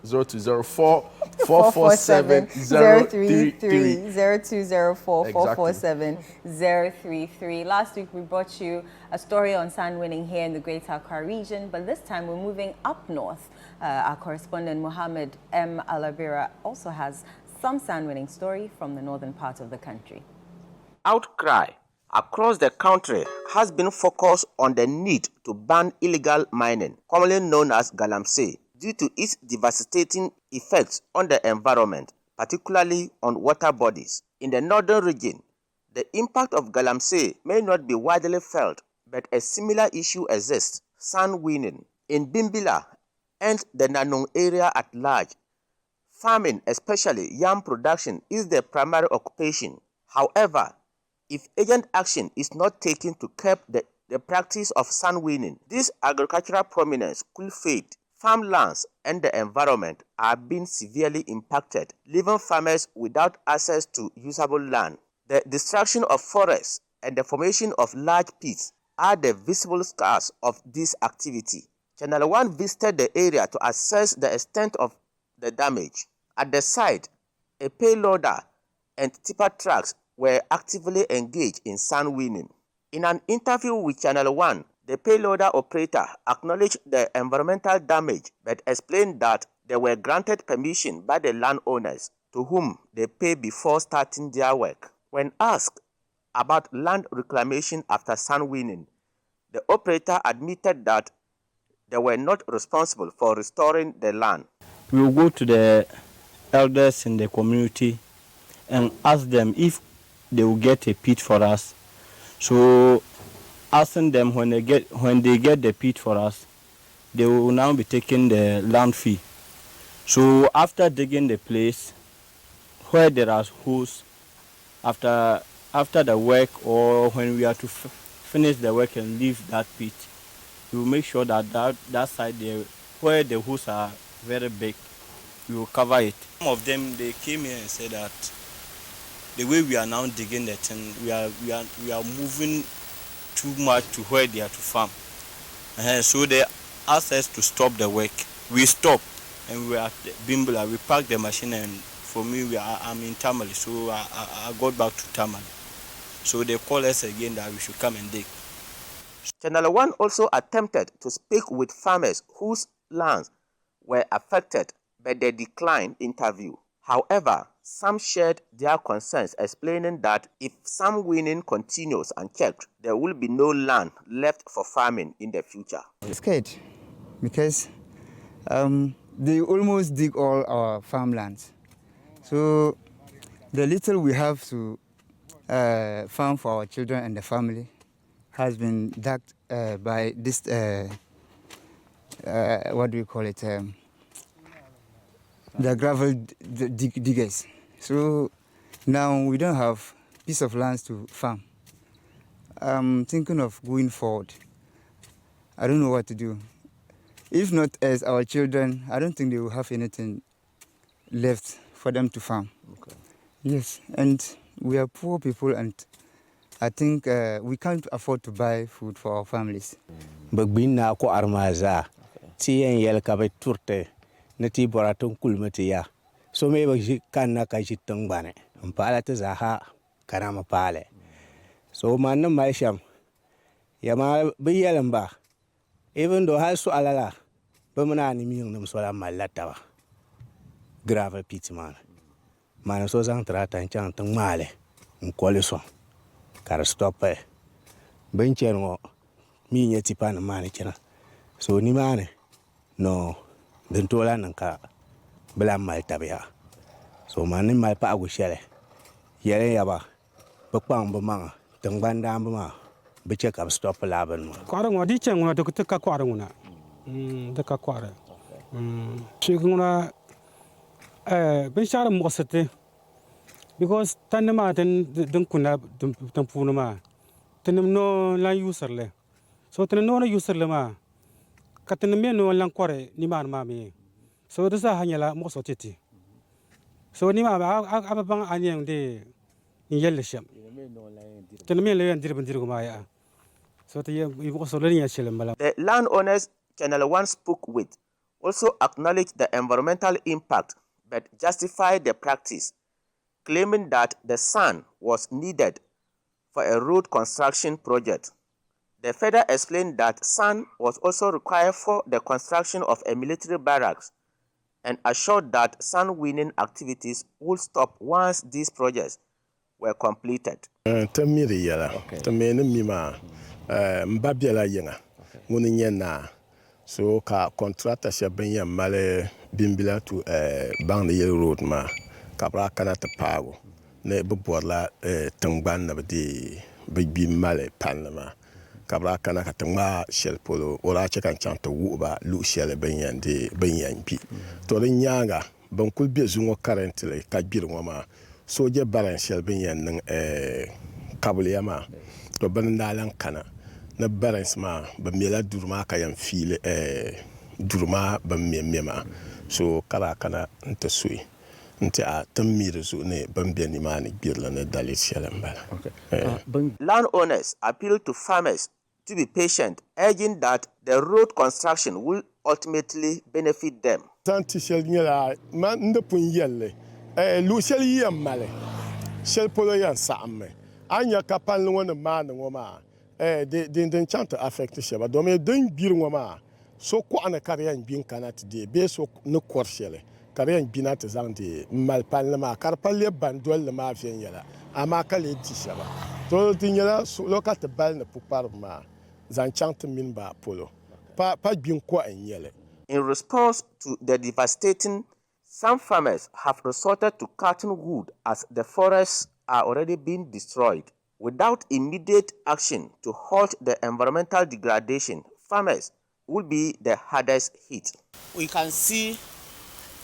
0204 447 033. 0204 447 033. Last week we brought you a story on sand winning here in the Greater Accra region, but this time we're moving up north. Our correspondent Mohammed M. Alabira also has some sand winning story from the northern part of the country. Outcry across the country has been focused on the need to ban illegal mining, commonly known as galamsey, due to its devastating effects on the environment, particularly on water bodies. In the northern region, the impact of galamsey may not be widely felt, but a similar issue exists: sand winning. In Bimbilla and the Nanong area at large, farming, especially yam production, is the primary occupation. However, if urgent action is not taken to curb the practice of sand winning, this agricultural prominence could fade. Farmlands and the environment are being severely impacted, leaving farmers without access to usable land. The destruction of forests and the formation of large pits are the visible scars of this activity. ChannelOne visited the area to assess the extent of the damage. At the site, a payloader and tipper trucks were actively engaged in sand winning. In an interview with ChannelOne, the payloader operator acknowledged the environmental damage but explained that they were granted permission by the landowners, to whom they pay before starting their work. When asked about land reclamation after sand winning, the operator admitted that they were not responsible for restoring the land. We will go to the elders in the community and ask them if they will get a pit for us. So asking them when they get the pit for us, they will now be taking the land fee. So after digging the place where there are holes, after the work, or when we are to finish the work and leave that pit, we will make sure that side there where the holes are very big, we will cover it. Some of them, they came here and said that the way we are now digging the thing, we are moving too much to where they are to farm. So they asked us to stop the work. We stopped and we are at Bimbilla. We parked the machine, and for me, I'm in Tamale, so I got back to Tamale. So they called us again that we should come and dig. ChannelOne also attempted to speak with farmers whose lands were affected, but they declined interview. However, some shared their concerns, explaining that if sand winning continues unchecked, there will be no land left for farming in the future. I'm scared because they almost dig all our farmlands. So the little we have to farm for our children and the family has been dug by this, what do you call it, the gravel diggers. So now we don't have piece of lands to farm. I'm thinking of going forward. I don't know what to do. If not as our children, I don't think they will have anything left for them to farm. Okay. Yes, and we are poor people, and I think we can't afford to buy food for our families. Bagbina ko armaza, tiyen yel kabe turte, nati boratun kulmetiya. So me bagi kanna kajitong bane. Mpala te zaha karama pale. So manna maisham. Yama biyelamba. Even though hasu alala, bamana ni miyong nam sola malatawa. Grave pit man. Man so zang trata nchang tang male. Mkole so. Kar stoppe. Benchen ngo mi nyeti pan mane chena. So ni mane no dentola nanka bela mal tabia. So man ni mal pa agushele. Yele yaba. Bakpang bamanga tang banda bama. Biche kam stop laban mo. Kwara ngodi chenguna to ka kwara nguna. De ka kwara. Chiguna bishara mosete. Because tanema den kuna den punuma. Tenem no la userle. So tenem no userle ma. Katenem no lan kware ni man mami. So desa hanyala mosoteti. So ni ma abang anyang de yelle sham. Tenem le ndirbandiru ma ya. The landowners ChannelOne spoke with also acknowledged the environmental impact but justified the practice, claiming that the sand was needed for a road construction project. The further explained that sand was also required for the construction of a military barracks and assured that sand winning activities would stop once these projects were completed. So ka contractor shabanya male Bimbilla to bang the yellow road ma kabra kana te pago ne buborla tangban na de big male panama kabra kana ka tangma shell polo ora che kan chanto wuba lu shell banyan de banyan pi to rin nyanga ban kul be zungo currently ka birwo ma so je balan shell banyan nan kabule ma to ban dalan kana na balance ma ba mela durma ka yan file durma ba mema so kala kana nta sui nta tamir zo ne ban biani ma ni birla na dalit shalamba. Landowners appealed to farmers to be patient, urging that the road construction will ultimately benefit them. Tanti shel nyala man ndapun yelle lu shel yam male shel polo yan samme anya kapal no na ma no ma den chant affect sheba do me den bir ngoma so ko ana karyan bin kanat de be so no korshele karyan binat zande mal palma karpalle bandol ma fen yala ama kale ti sheba to tinyala so lokat bal na pupar ma zan chant min ba polo pa bin ko anyele. In response to the devastating, some farmers have resorted to cutting wood as the forests are already being destroyed. Without immediate action to halt the environmental degradation, farmers will be the hardest hit. We can see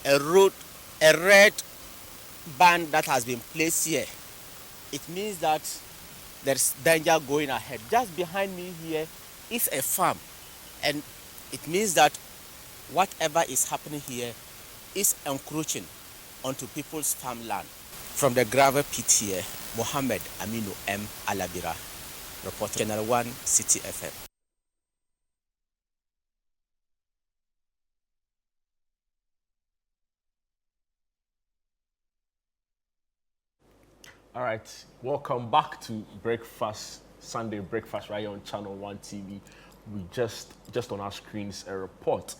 a red band that has been placed here. It means that there's danger going ahead. Just behind me here is a farm, and it means that whatever is happening here is encroaching onto people's farmland. From the gravel pit here, Mohammed Aminu M. Alabira, reporter ChannelOne City FM. All right, welcome back to Breakfast, Sunday Breakfast right here on ChannelOne TV. We just on our screens a report,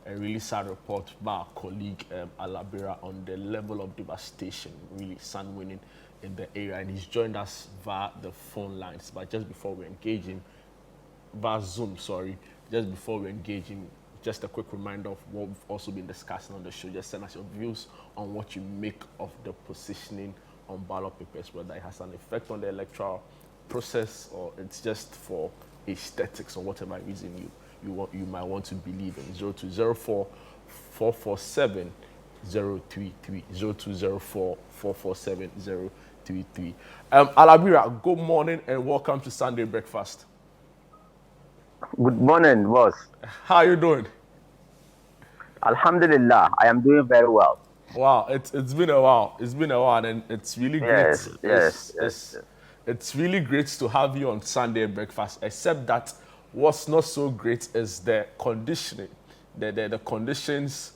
a really sad report by our colleague Alabira on the level of devastation, really sand winning in the area, and he's joined us via the phone lines. But just before we engage him, via Zoom, sorry, just before we engage him, just a quick reminder of what we've also been discussing on the show. Just send us your views on what you make of the positioning on ballot papers, whether it has an effect on the electoral process or it's just for aesthetics or whatever reason you might want to believe in. 0204 447 033 0204 447 033. Alabira, good morning and welcome to Sunday Breakfast. Good morning, boss. How are you doing? Alhamdulillah, I am doing very well. Wow, it's been a while. It's been a while, and it's really great. Yes. It's really great to have you on Sunday Breakfast. Except that what's not so great is the conditioning, the conditions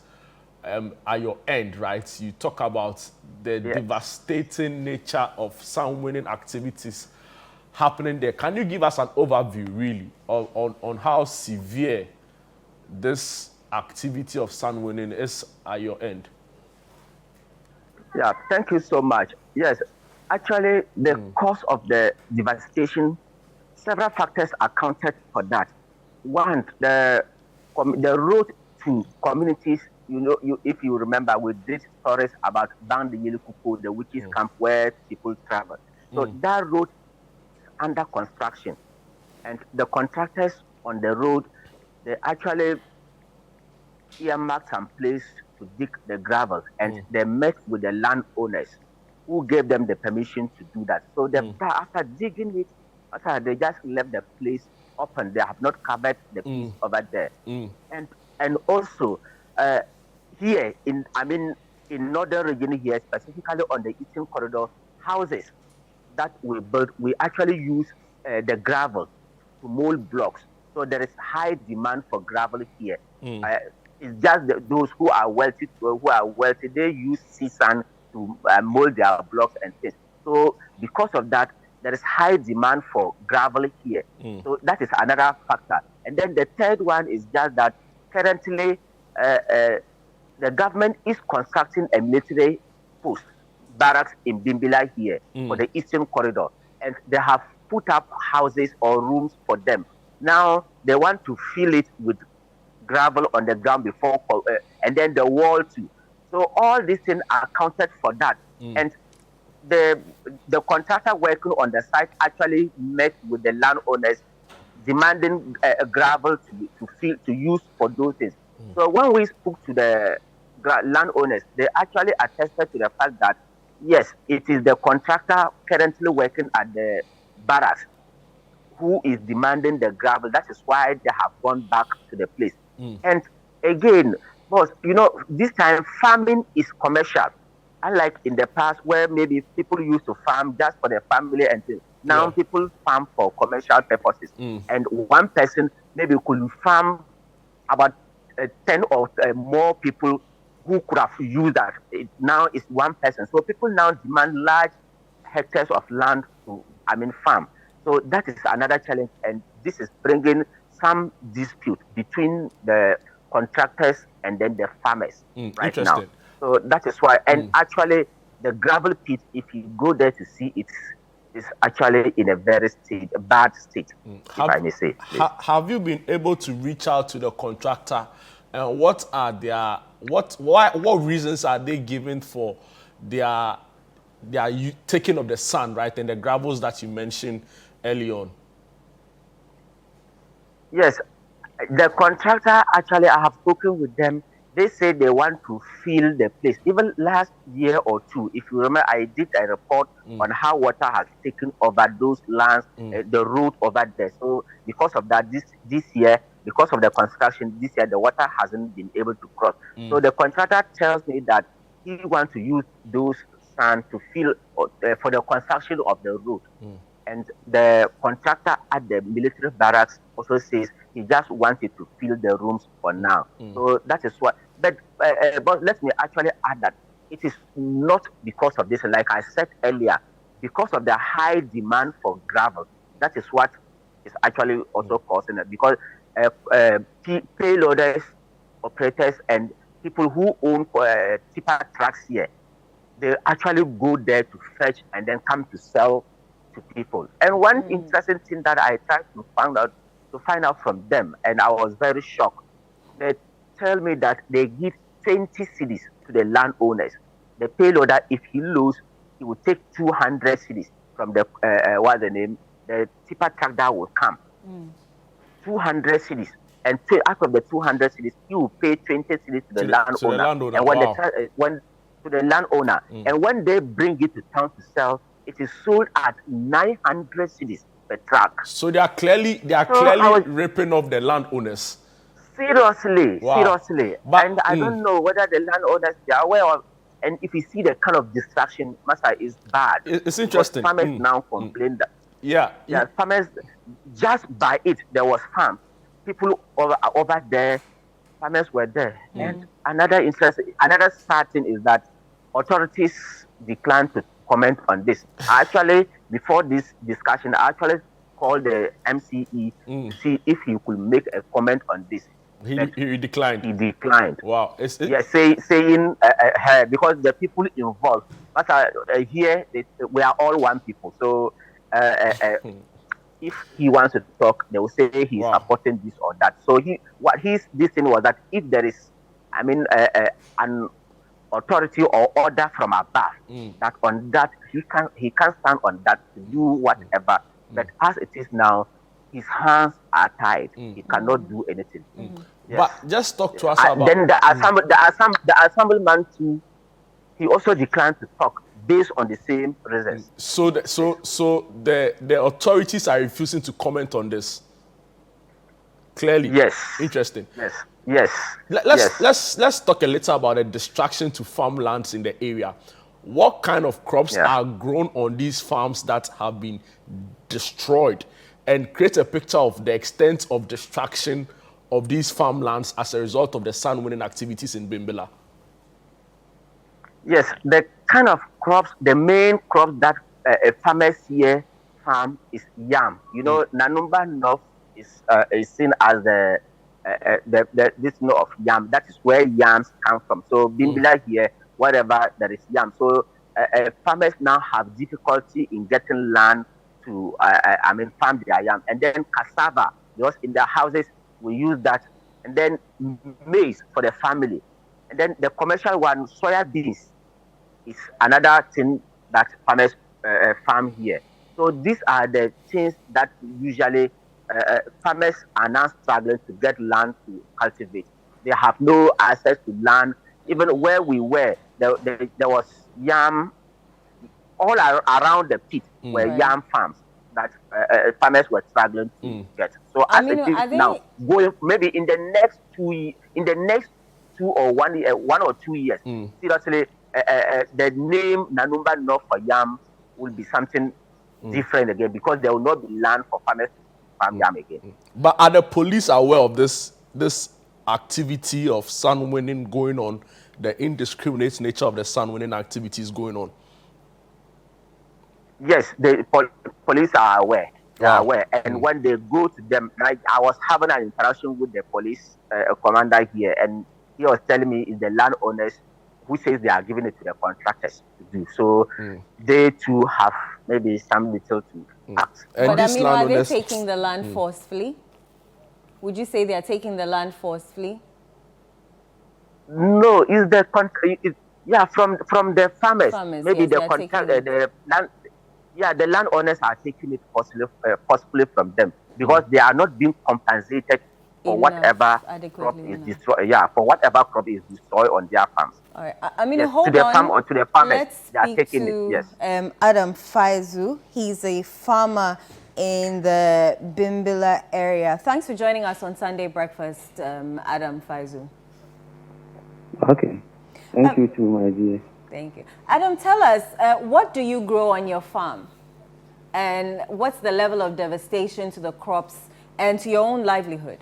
at your end, right? You talk about the devastating nature of sand winning activities happening there. Can you give us an overview, really, on how severe this activity of sand winning is at your end? Yeah, thank you so much. Yes, actually, the cause of the devastation, several factors accounted for that. One, the road to communities, if you remember, we did stories about Bang the Yellow Kuku, the witches camp where people travel. So that road is under construction. And the contractors on the road, they actually earmarked some place to dig the gravel, and they met with the landowners who gave them the permission to do that. So after digging it, they just left the place open. They have not covered the piece over there. And also here in northern region here, specifically on the eastern corridor, houses that we built, we actually use the gravel to mold blocks. So there is high demand for gravel here. It's just those who are wealthy, they use sea sand to mold their blocks and things. So because of that, there is high demand for gravel here. So that is another factor. And then the third one is just that currently the government is constructing a military post barracks in Bimbilla here for the Eastern Corridor, and they have put up houses or rooms for them. Now they want to fill it with gravel on the ground before, and then the wall too. So all these things are counted for that, and the contractor working on the site actually met with the landowners demanding gravel to use for those things. So when we spoke to the landowners, they actually attested to the fact that yes, it is the contractor currently working at the barracks who is demanding the gravel. That is why they have gone back to the place. And again, boss, this time farming is commercial. Unlike in the past where maybe people used to farm just for their family and things. Now people farm for commercial purposes. And one person maybe could farm about 10 or more people who could have used that. Now it's one person. So people now demand large hectares of land to, farm. So that is another challenge. And this is bringing some dispute between the contractors and then the farmers right now. So that is why. And actually, the gravel pit, if you go there to see it, is actually in a very bad state, if I may say. Have you been able to reach out to the contractor? And what are their what reasons are they giving for their taking of the sand, right, and the gravels that you mentioned early on? Yes, the contractor, actually, I have spoken with them. They say they want to fill the place. Even last year or two, if you remember, I did a report on how water has taken over those lands, the road over there. So because of that, this year, because of the construction, this year the water hasn't been able to cross. So the contractor tells me that he wants to use those sand to fill for the construction of the road. And the contractor at the military barracks also says he just wanted to fill the rooms for now. So that is what. But let me actually add that it is not because of this. Like I said earlier, because of the high demand for gravel, that is what is actually also causing it. Because payloaders, operators, and people who own tipper trucks here, they actually go there to fetch and then come to sell to people. And one interesting thing that I tried to find out from them, and I was very shocked. They tell me that they give 20 cedis to the landowners. The payloader, if he loses, he will take 200 cedis from the the tipper truck that will come. 200 cedis, and out of the 200 cedis, he will pay 20 cedis to the landowner. And to the landowner, and when they bring it to town to sell, it is sold at 900 cedis per truck. So they are clearly ripping off the landowners. Seriously. But, and I don't know whether the landowners they are aware of. And if you see the kind of distraction, Masa, is bad. It's interesting. Farmers now complain that farmers just by it there was farm. People over there, farmers were there. And another sad thing is that authorities declined to comment on this. Actually, before this discussion, I actually called the MCE to see if he could make a comment on this. He declined. He declined. Wow. Saying because the people involved, but here we are all one people. So if he wants to talk, they will say he's supporting this or that. So this thing was that if there is, an authority or order from above, that on that he can stand on that to do whatever. But as it is now, his hands are tied. He cannot do anything. Yes. But just talk to us about. Then the assemblyman too, he also declined to talk based on the same reasons. So the authorities are refusing to comment on this. Clearly. Yes. Interesting. Yes. Let's talk a little about the distraction to farmlands in the area. What kind of crops are grown on these farms that have been destroyed, and create a picture of the extent of destruction of these farmlands as a result of the sun-winning activities in Bimbilla? Yes, the kind of crops, the main crops that farmers here farm is yam. You know, Nanumba North is seen as this north of yam. That is where yams come from. So Bimbilla here, whatever there is yam. So farmers now have difficulty in getting land to farm their yam. And then cassava, because in their houses we use that. And then maize for the family. And then the commercial one, soya beans, is another thing that farmers farm here. So these are the things that usually farmers are now struggling to get land to cultivate. They have no access to land. Even where we were, there was yam all around the pit were yam farms that farmers were struggling to get. So as it is now, going maybe in the next 2 or 1 year, 1 or 2 years, seriously, the name Nanumba North for yam will be something different again, because there will not be land for farmers to farm yam again. But are the police aware of this activity of sun winning going on, the indiscriminate nature of the sun winning activities going on? Yes, the police are aware. They are aware. And when they go to them, like I was having an interaction with the police commander here, and he was telling me it's the landowners who says they are giving it to the contractors to do. So they too have maybe some little to act. But are they taking the land forcefully? Would you say they are taking the land forcefully? No, it's the from the farmers. Maybe yes, the land. Yeah, the landowners are taking it forcibly from them, because they are not being compensated for whatever crop is destroyed. Yeah, for whatever crop is destroyed on their farms. All right. Yes, hold to the on. farm or to the farmers, Let's they are speak taking to, it. Yes. Adam Faizu. He's a farmer in the Bimbilla area. Thanks for joining us on Sunday Breakfast, Adam Faizu. Okay. Thank you too, my dear. Thank you. Adam, tell us, what do you grow on your farm? And what's the level of devastation to the crops and to your own livelihood?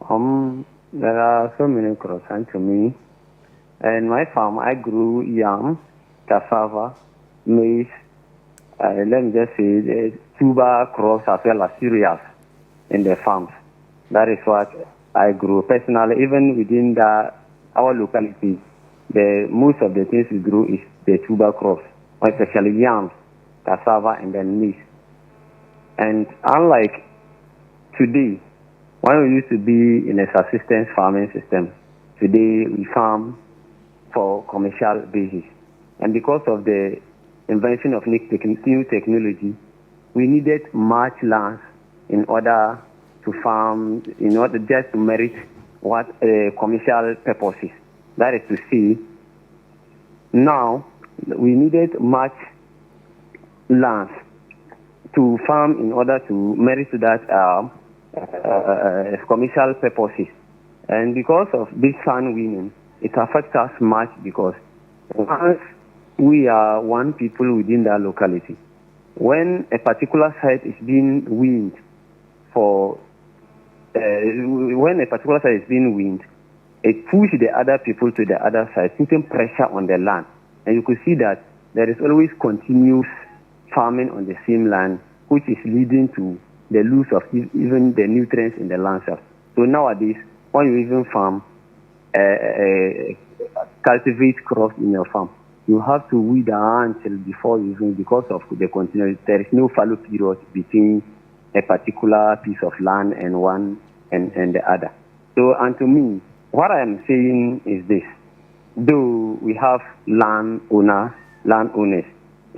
There are so many crops to me. And my farm, I grew yam, cassava, maize, let me just say the tuber crops as well as cereals in the farms. That is what I grew personally. Even within our locality, most of the things we grew is the tuber crops, especially yams, cassava, and then maize. And unlike today, when we used to be in a subsistence farming system, today we farm for commercial basis. And because of the invention of new technology, we needed much land in order to farm, in order just to merit what commercial purposes. That is to say, now we needed much land to farm in order to merit that commercial purposes. And because of this sun winning, it affects us much, because once we are one people within that locality, when a particular site is being weaned it pushes the other people to the other side, putting pressure on the land. And you could see that there is always continuous farming on the same land, which is leading to the loss of even the nutrients in the landship. So nowadays, when you even farm, cultivate crops in your farm, you have to weed until before you even, because of the continuity, there is no fallow period between a particular piece of land and one and the other. So, and to me, what I am saying is this: though we have landowners,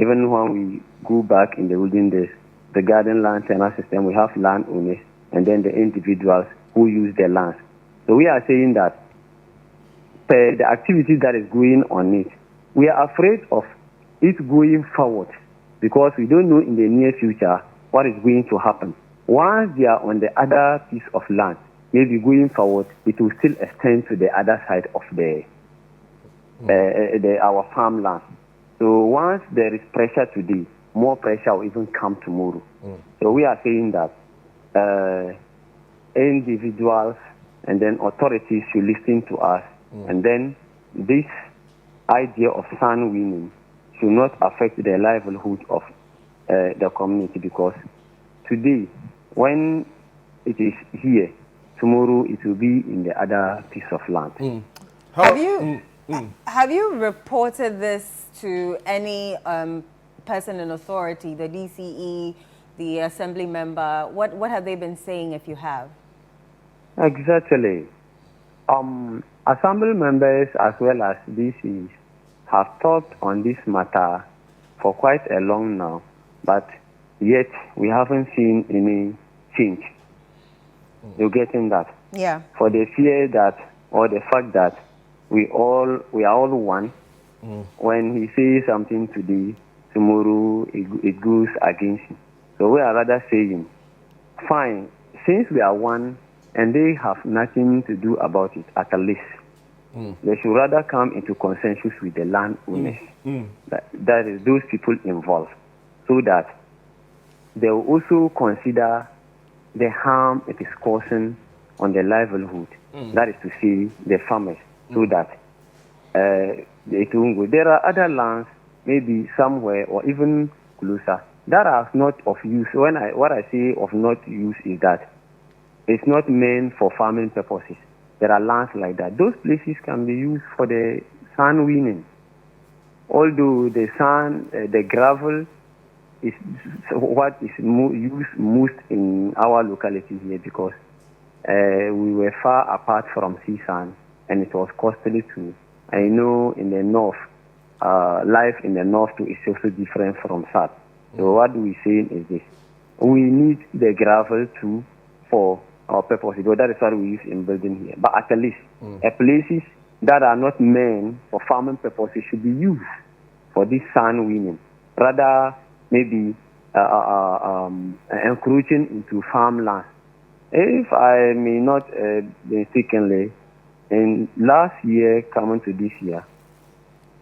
even when we go back in the olden days, the garden land tenure system, we have landowners and then the individuals who use the lands. So we are saying that the activity that is going on it, we are afraid of it going forward, because we don't know in the near future what is going to happen. Once they are on the other piece of land, maybe going forward, it will still extend to the other side of our farmland. So once there is pressure today, more pressure will even come tomorrow. So we are saying that individuals and then authorities should listen to us. And then this idea of sand winning should not affect the livelihood of the community, because today, when it is here, tomorrow it will be in the other piece of land. Have you reported this to any person in authority, the DCE, the assembly member? What have they been saying if you have? Exactly. Assembly members as well as DCs have talked on this matter for quite a long now, but yet we haven't seen any change. You're getting that? Yeah. For the fear that, or the fact that we are all one. When he says something today, tomorrow it goes against him. So we are rather saying, fine, since we are one and they have nothing to do about it, at least they should rather come into consensus with the landowners, that is those people involved, so that they will also consider the harm it is causing on the livelihood, that is to say, the farmers, so that it won't go. There are other lands, maybe somewhere or even closer, that are not of use. What I say of not use is that it's not meant for farming purposes. There are lands like that. Those places can be used for the sand winning. Although the sand, the gravel is what is used most in our locality here, because we were far apart from sea sand and it was costly too. I know in the north, life in the north too is also different from south. So what we're saying is this: we need the gravel too for our purpose, because that is what we use in building here. But at least places that are not meant for farming purposes should be used for this sand winning, rather maybe encroaching into farmland. If I may not mistakenly, in last year coming to this year,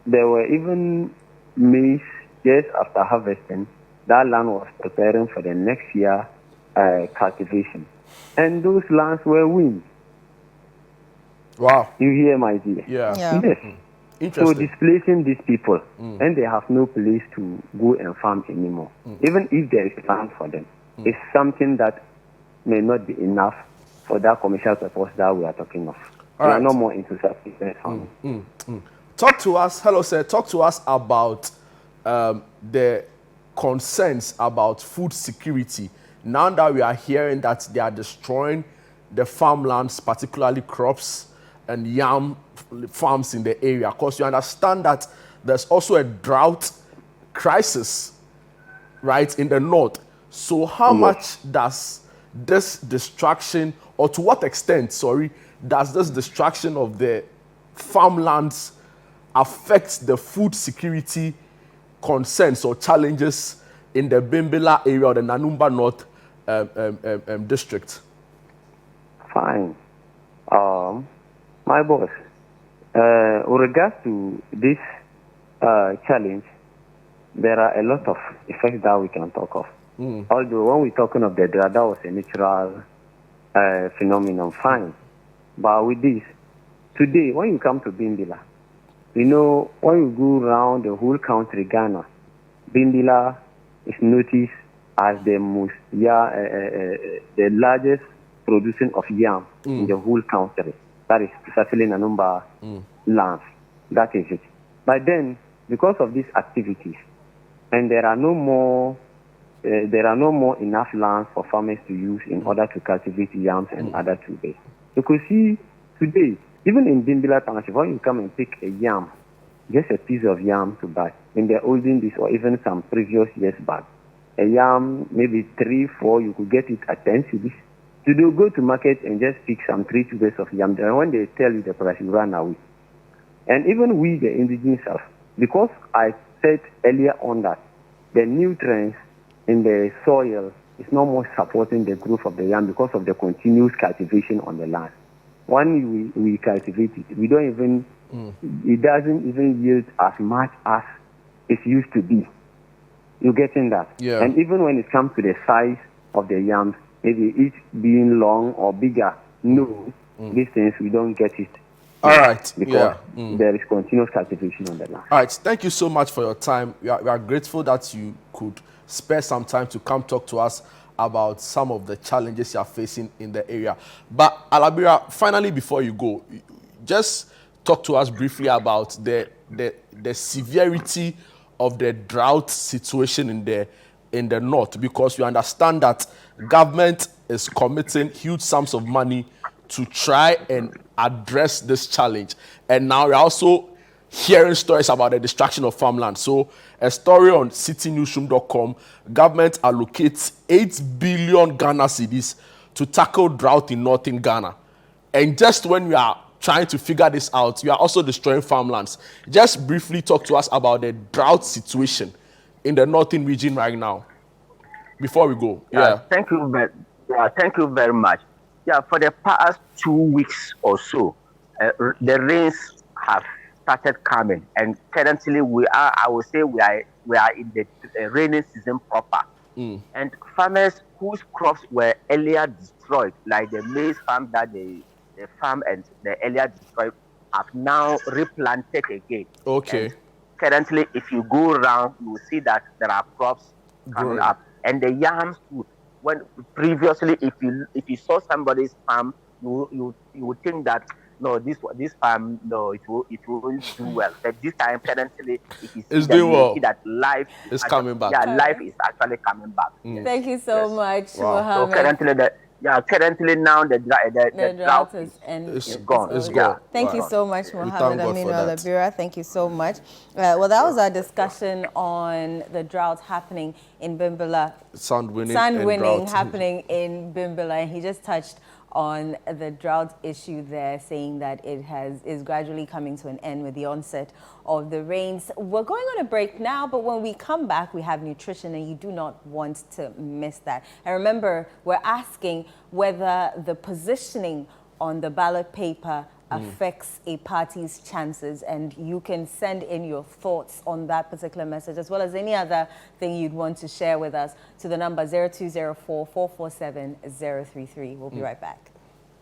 there were even maize just after harvesting. That land was preparing for the next year cultivation. And those lands were wind. Wow. You hear, my dear? Yeah. Yes. So Interesting. displacing these people, and they have no place to go and farm anymore. Even if there is land for them, it's something that may not be enough for that commercial purpose that we are talking of. We are no more into subsistence farming. Talk to us, hello sir, talk to us about the concerns about food security. Now that we are hearing that they are destroying the farmlands, particularly crops and yam farms in the area, because you understand that there's also a drought crisis, right, in the north. So how much does this destruction, or to what extent, sorry, does this destruction of the farmlands affect the food security concerns or challenges in the Bimbilla area or the Nanumba North district? Fine. My boss, with regards to this challenge, there are a lot of effects that we can talk of. Although when we're talking of the drought, that was a natural phenomenon, fine. But with this, today, when you come to Bimbilla, you know, when you go around the whole country, Ghana, Bimbilla is noticed as the most, the largest producing of yam in the whole country. That is certainly a number lands. That is it. But then, because of these activities, and there are no more enough lands for farmers to use in order to cultivate yams and other tubers. You could see today, even in Bimbilla Township, when you come and pick a yam, just a piece of yam to buy, in the olden days or even some previous years back, a yam, maybe 3, 4, you could get it at 10 cedis. Today, you go to market and just pick some 3 tubers of yam. Then when they tell you the price, you run away. And even we, the indigenous self, because I said earlier on that the nutrients in the soil is no more supporting the growth of the yam because of the continuous cultivation on the land. When we cultivate it, we don't even, it doesn't even yield as much as it used to be. You're getting that? Yeah. And even when it comes to the size of the yams, maybe it being long or bigger. No, these things we don't get it. All right. Because there is continuous cultivation on the land. All right. Thank you so much for your time. We are grateful that you could spare some time to come talk to us about some of the challenges you are facing in the area. But Alabira, finally, before you go, just talk to us briefly about the severity of the drought situation in the north, because we understand that government is committing huge sums of money to try and address this challenge. And now we're also hearing stories about the destruction of farmland. So a story on citynewsroom.com, government allocates 8 billion Ghana cedis to tackle drought in northern Ghana. And just when we are trying to figure this out, we are also destroying farmlands. Just briefly talk to us about the drought situation in the northern region right now before we go. Thank you very much. For the past 2 weeks or so, the rains have started coming, and currently I would say we are in the rainy season proper. And farmers whose crops were earlier destroyed, like the maize farm that the farm and the earlier destroyed, have now replanted again. Okay. And currently, if you go around, you will see that there are crops coming up, and the yams too. When previously, if you saw somebody's farm, you would think that no, this farm, no, it won't do well. But this time, currently, it's doing well. See that life is coming back. Yeah, life is actually coming back. Thank you so much, Wow. Mohammed. So currently now the drought is gone. It's gone. Thank you so much, Mohammed Aminu Alabira. Thank you so much. Well, that was our discussion on the drought happening in Bimbilla. Sand winning happening in Bimbilla. And he just touched on the drought issue there, saying that it is gradually coming to an end with the onset of the rains. We're going on a break now, but when we come back, we have nutrition, and you do not want to miss that. And remember, we're asking whether the positioning on the ballot paper affects a party's chances, and you can send in your thoughts on that particular message, as well as any other thing you'd want to share with us, to the number 0204 447 033. We'll be right back.